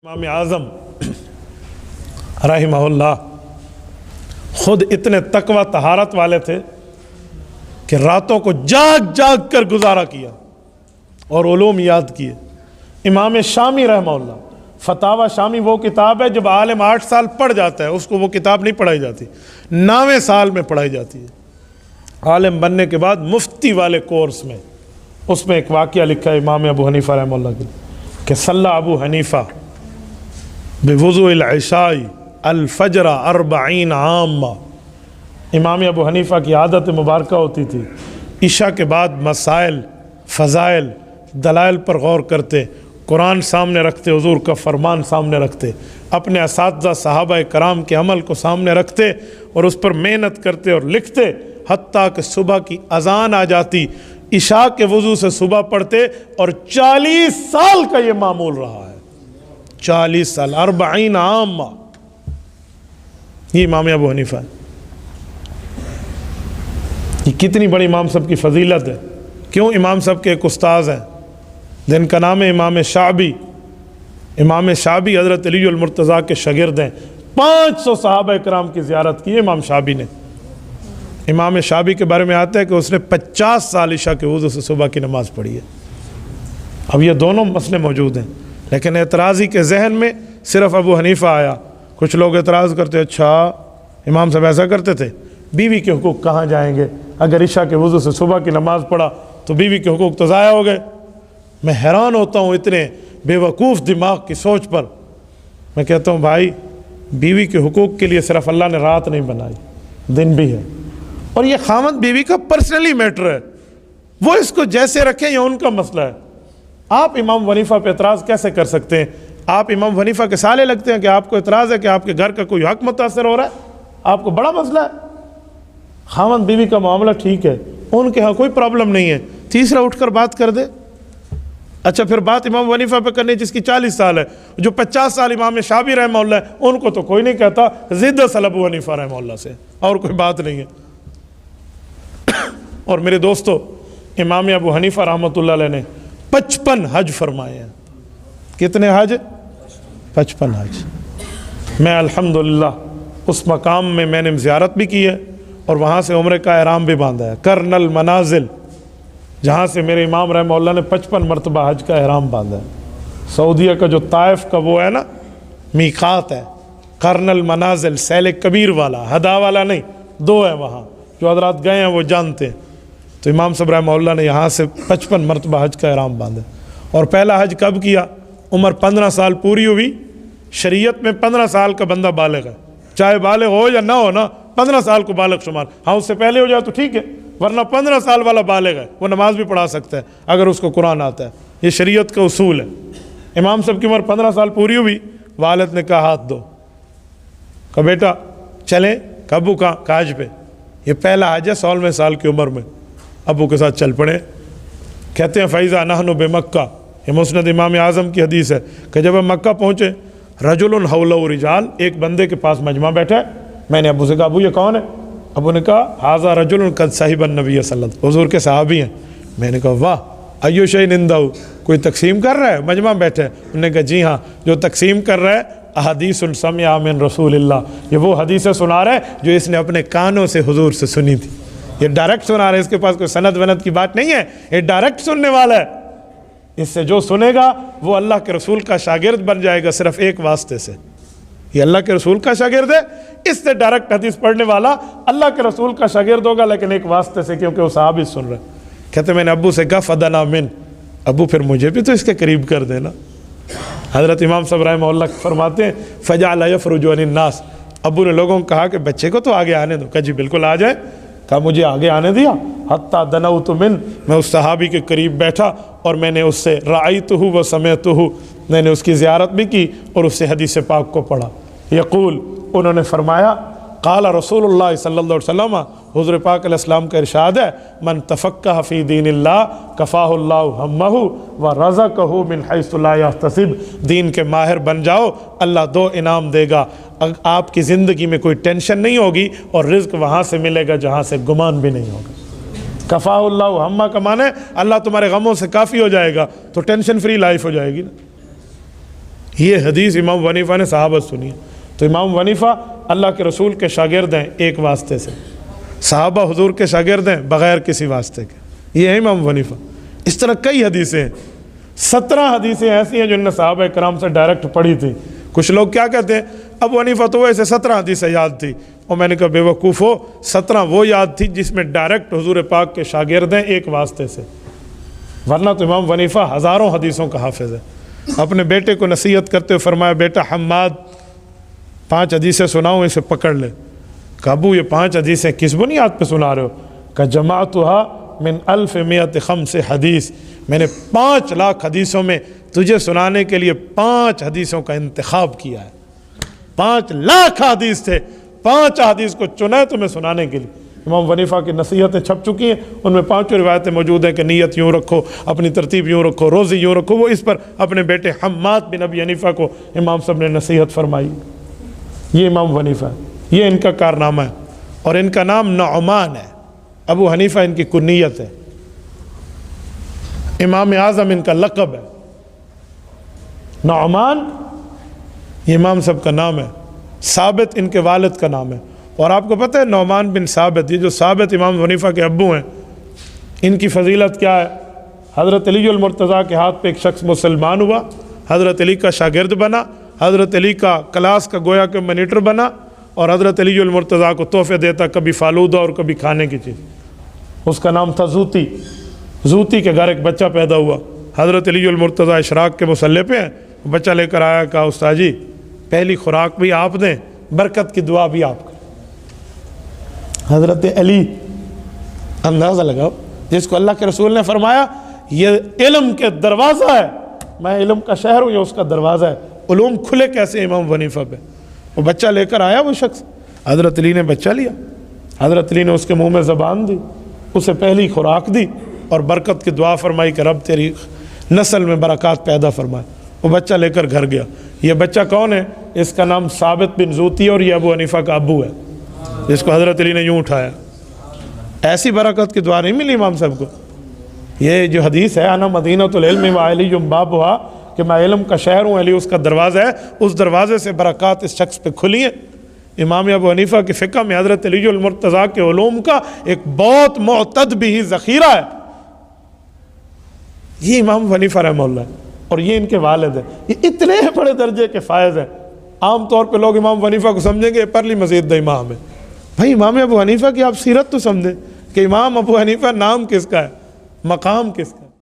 امام اعظم رحمہ اللہ خود اتنے تقوی طہارت والے تھے کہ راتوں کو جاگ جاگ کر گزارا کیا اور علوم یاد کیے۔ امام شامی رحمہ اللہ، فتاوی شامی وہ کتاب ہے جب عالم 8 سال پڑھ جاتا ہے اس کو وہ کتاب نہیں پڑھائی جاتی، 9ویں سال میں پڑھائی جاتی ہے۔ عالم بننے کے بعد مفتی والے کورس میں اس میں ایک واقعہ لکھا ہے امام ابو حنیفہ رحمہ اللہ کے کہ صلی ابو حنیفہ بوضوء العشاء الفجر 40 عامہ۔ امام ابو حنیفہ کی عادت مبارکہ ہوتی تھی عشاء کے بعد مسائل، فضائل، دلائل پر غور کرتے، قرآن سامنے رکھتے، حضور کا فرمان سامنے رکھتے، اپنے اساتذہ صحابہ کرام کے عمل کو سامنے رکھتے اور اس پر محنت کرتے اور لکھتے، حتیٰ کہ صبح کی اذان آ جاتی، عشاء کے وضو سے صبح پڑھتے اور 40 سال کا یہ معمول رہا ہے۔ 40 سال 40 عامہ، یہ امام ابو حنیفہ ہے۔ یہ کتنی بڑی امام صاحب کی فضیلت ہے۔ کیوں؟ امام صاحب کے ایک استاذ ہیں جن کا نام ہے امام شعبی۔ امام شعبی حضرت علی المرتضیٰ کے شاگرد ہیں۔ 500 صحابہ کرام کی زیارت کی امام شعبی نے۔ امام شعبی کے بارے میں آتا ہے کہ اس نے 50 سال عشاء کے وضو سے صبح کی نماز پڑھی ہے۔ اب یہ دونوں مسئلے موجود ہیں، لیکن اعتراضی کے ذہن میں صرف ابو حنیفہ آیا۔ کچھ لوگ اعتراض کرتے، اچھا امام صاحب ایسا کرتے تھے، بیوی کے حقوق کہاں جائیں گے؟ اگر عشاء کے وضو سے صبح کی نماز پڑھا تو بیوی کے حقوق تو ضائع ہو گئے۔ میں حیران ہوتا ہوں اتنے بے وقوف دماغ کی سوچ پر۔ میں کہتا ہوں بھائی، بیوی کے حقوق کے لیے صرف اللہ نے رات نہیں بنائی، دن بھی ہے، اور یہ خاوند بیوی کا پرسنلی میٹر ہے، وہ اس کو جیسے رکھیں یہ ان کا مسئلہ ہے۔ آپ امام حنیفہ پہ اعتراض کیسے کر سکتے ہیں؟ آپ امام حنیفہ کے سالے لگتے ہیں کہ آپ کو اعتراض ہے کہ آپ کے گھر کا کوئی حق متاثر ہو رہا ہے؟ آپ کو بڑا مسئلہ ہے۔ خاوند بیوی کا معاملہ ٹھیک ہے، ان کے ہاں کوئی پرابلم نہیں ہے، تیسرا اٹھ کر بات کر دے۔ اچھا پھر بات امام حنیفہ پہ کرنی جس کی 40 سال ہے، جو 50 سال امام شعبی رحمہ اللہ ہے، ان کو تو کوئی نہیں کہتا، ضد اصل ابو حنیفہ رحمہ اللہ سے، اور کوئی بات نہیں ہے۔ اور میرے دوستو، امام ابو حنیفہ رحمۃ اللہ علیہ نے 55 حج فرمائے ہیں۔ کتنے حج؟ 55 حج۔ میں الحمدللہ اس مقام میں نے زیارت بھی کی ہے اور وہاں سے عمرے کا احرام بھی باندھا ہے، قرن المنازل، جہاں سے میرے امام رحمہ اللہ نے 55 مرتبہ حج کا احرام باندھا ہے۔ سعودیہ کا جو طائف کا وہ ہے نا میقات ہے، قرن المنازل، سیل کبیر والا، ہدا والا نہیں، 2 ہے وہاں، جو حضرات گئے ہیں وہ جانتے ہیں۔ تو امام صاحب رحمہ اللہ نے یہاں سے 55 مرتبہ حج کا احرام باندھا۔ اور پہلا حج کب کیا؟ عمر 15 سال پوری ہوئی۔ شریعت میں 15 سال کا بندہ بالغ ہے، چاہے بالغ ہو یا نہ ہو نا، 15 سال کو بالغ شمار۔ ہاں اس سے پہلے ہو جائے تو ٹھیک ہے، ورنہ 15 سال والا بالغ ہے، وہ نماز بھی پڑھا سکتا ہے اگر اس کو قرآن آتا ہے۔ یہ شریعت کا اصول ہے۔ امام صاحب کی عمر 15 سال پوری ہوئی، والد نے کہا ہاتھ دو، کہا بیٹا چلیں، ابو کا حج پہ، یہ پہلا حج ہے 16ویں سال کی عمر میں۔ ابو کے ساتھ چل پڑے۔ کہتے ہیں فَإِذَا نَحْنُ بِمَكَّةٍ، یہ مسند امام اعظم کی حدیث ہے کہ جب ہم مکہ پہنچے، رجل حولہ رجال، ایک بندے کے پاس مجمع بیٹھا ہے۔ میں نے ابو سے کہا ابو یہ کون ہے؟ ابو نے کہا ھذا رجل قد صحب النبی صلی اللہ علیہ وسلم، حضور کے صحابی ہیں۔ میں نے کہا واہ، ایو شیء عندہ، کوئی تقسیم کر رہا ہے؟ مجمع بیٹھے۔ انہوں نے کہا جی ہاں، جو تقسیم کر رہا ہے احادیث سمعها من رسول اللہ، یہ وہ حدیثیں سنا رہا ہے جو اس نے اپنے کانوں سے حضور سے سنی تھی۔ یہ ڈائریکٹ سنا رہا ہے، اس کے پاس کوئی سند وند کی بات نہیں ہے، یہ ڈائریکٹ سننے والا ہے۔ اس سے جو سنے گا وہ اللہ کے رسول کا شاگرد بن جائے گا، صرف ایک واسطے سے۔ یہ اللہ کے رسول کا شاگرد ہے، اس سے ڈائریکٹ حدیث پڑھنے والا اللہ کے رسول کا شاگرد ہوگا، لیکن ایک واسطے سے، کیونکہ وہ صحابی سن رہے ہیں۔ کہتے میں نے ابو سے کہا فدنا من، ابو پھر مجھے بھی تو اس کے قریب کر دینا۔ حضرت امام صاحب رحمہ اللہ فرماتے ہیں فجعل یفرج عن الناس، ابو نے لوگوں کو کہا کہ بچے کو تو آگے آنے دو۔ کہا جی بالکل آ جائے۔ کہا مجھے آگے آنے دیا، حتیٰ دنوت من، میں اس صحابی کے قریب بیٹھا اور میں نے اس سے رأیتہ و سمعتہ، میں نے اس کی زیارت بھی کی اور اس سے حدیث پاک کو پڑھا۔ یقول، انہوں نے فرمایا قال رسول اللہ صلی اللہ علیہ وسلم، حضور پاک علیہ السلام کا ارشاد ہے من تفقہ فی دین اللہ کفاہ اللہ ہمہ ورزقہ من حیث لا یحتسب، دین کے ماہر بن جاؤ، اللہ 2 انعام دے گا، آپ کی زندگی میں کوئی ٹینشن نہیں ہوگی اور رزق وہاں سے ملے گا جہاں سے گمان بھی نہیں ہوگا۔ کفاہ اللہ ہمہ کا معنی ہے اللہ تمہارے غموں سے کافی ہو جائے گا، تو ٹینشن فری لائف ہو جائے گی نا۔ یہ حدیث امام ابو حنیفہ نے صحابہ سنی ہے۔ تو امام ابو حنیفہ اللہ کے رسول کے شاگرد ہیں ایک واسطے سے، صحابہ حضور کے شاگرد ہیں بغیر کسی واسطے کے، یہ ہے امام ابو حنیفہ۔ اس طرح کئی حدیثیں ہیں، 17 حدیثیں ایسی ہیں جو انہوں نے صحابہ کرام سے ڈائریکٹ پڑھی تھی۔ کچھ لوگ کیا کہتے ہیں ابو حنیفہ تو ویسے 17 حدیثیں یاد تھی، اور میں نے کہا بے وقوف ہو، 17 وہ یاد تھی جس میں ڈائریکٹ حضور پاک کے شاگرد ہیں ایک واسطے سے، ورنہ تو امام ابو حنیفہ ہزاروں حدیثوں کا حافظ ہے۔ اپنے بیٹے کو نصیحت کرتے ہوئے فرمایا بیٹا حماد 5 حدیثیں سناؤں اسے پکڑ لے۔ کہ ابو یہ 5 حدیثیں کس بنیاد پہ سنا رہے ہو؟ کہ جماعتها من 1105 حدیث، میں نے 5 لاکھ حدیثوں میں تجھے سنانے کے لیے 5 حدیثوں کا انتخاب کیا ہے۔ 5 لاکھ حدیث تھے، 5 حدیث کو چنا ہے تمہیں سنانے کے لیے۔ امام ابو حنیفہ کی نصیحتیں چھپ چکی ہیں، ان میں 5 روایتیں موجود ہیں کہ نیت یوں رکھو، اپنی ترتیب یوں رکھو، روزی یوں رکھو۔ وہ اس پر اپنے بیٹے حماد بن ابی حنیفہ کو امام صاحب نے نصیحت فرمائی۔ یہ امام ابو حنیفہ ہے، یہ ان کا کارنامہ ہے، اور ان کا نام نعمان ہے۔ ابو حنیفہ ان کی کنیت ہے، امام اعظم ان کا لقب ہے۔ نعمان یہ امام صاحب کا نام ہے، ثابت ان کے والد کا نام ہے۔ اور آپ کو پتہ ہے نعمان بن ثابت، یہ جو ثابت امام ابو حنیفہ کے ابو ہیں، ان کی فضیلت کیا ہے؟ حضرت علی المرتضیٰ کے ہاتھ پہ ایک شخص مسلمان ہوا، حضرت علی کا شاگرد بنا، حضرت علی کا کلاس کا گویا کہ منیٹر بنا، اور حضرت علی المرتضیٰ کو تحفے دیتا، کبھی فالودہ اور کبھی کھانے کی چیز۔ اس کا نام تھا زوتی۔ زوتی کے گھر ایک بچہ پیدا ہوا، حضرت علی المرتضیٰ اشراق کے مصلے پہ ہیں، بچہ لے کر آیا، کہا استاد جی پہلی خوراک بھی آپ دیں، برکت کی دعا بھی آپ کریں۔ حضرت علی اندازہ لگاؤ، جس کو اللہ کے رسول نے فرمایا یہ علم کے دروازہ ہے، میں علم کا شہر ہوں، یہ اس کا دروازہ ہے، علوم کھلے کیسے امام ابو حنیفہ پہ؟ وہ بچہ لے کر آیا وہ شخص، حضرت علی نے بچہ لیا، حضرت علی نے اس کے منہ میں زبان دی، اسے پہلی خوراک دی، اور برکت کی دعا فرمائی کہ رب تیری نسل میں برکات پیدا فرمائے۔ وہ بچہ لے کر گھر گیا۔ یہ بچہ کون ہے؟ اس کا نام ثابت بن زوتی، اور یہ ابو حنیفہ کا ابو ہے، جس کو حضرت علی نے یوں اٹھایا۔ ایسی برکت کی دعا نہیں ملی امام صاحب کو۔ یہ جو حدیث ہے انا مدینۃ العلم وعلی بابھا، کہ میں علم کا شہر ہوں، علی اس کا دروازہ ہے، اس دروازے سے برکات اس شخص پہ کھلی ہیں۔ امام ابو حنیفہ کی فقہ میں حضرت علی المرتضیٰ کے علوم کا ایک بہت معتد بھی ذخیرہ ہے۔ یہ امام ابو حنیفہ رحمہ اللہ ہے، اور یہ ان کے والد ہیں۔ یہ اتنے بڑے درجے کے فائز ہیں، عام طور پہ لوگ امام ابو حنیفہ کو سمجھیں گے پرلی مسجد دا امام ہے۔ بھائی امام ابو حنیفہ کی آپ سیرت تو سمجھیں کہ امام ابو حنیفہ نام کس کا ہے، مقام کس کا ہے۔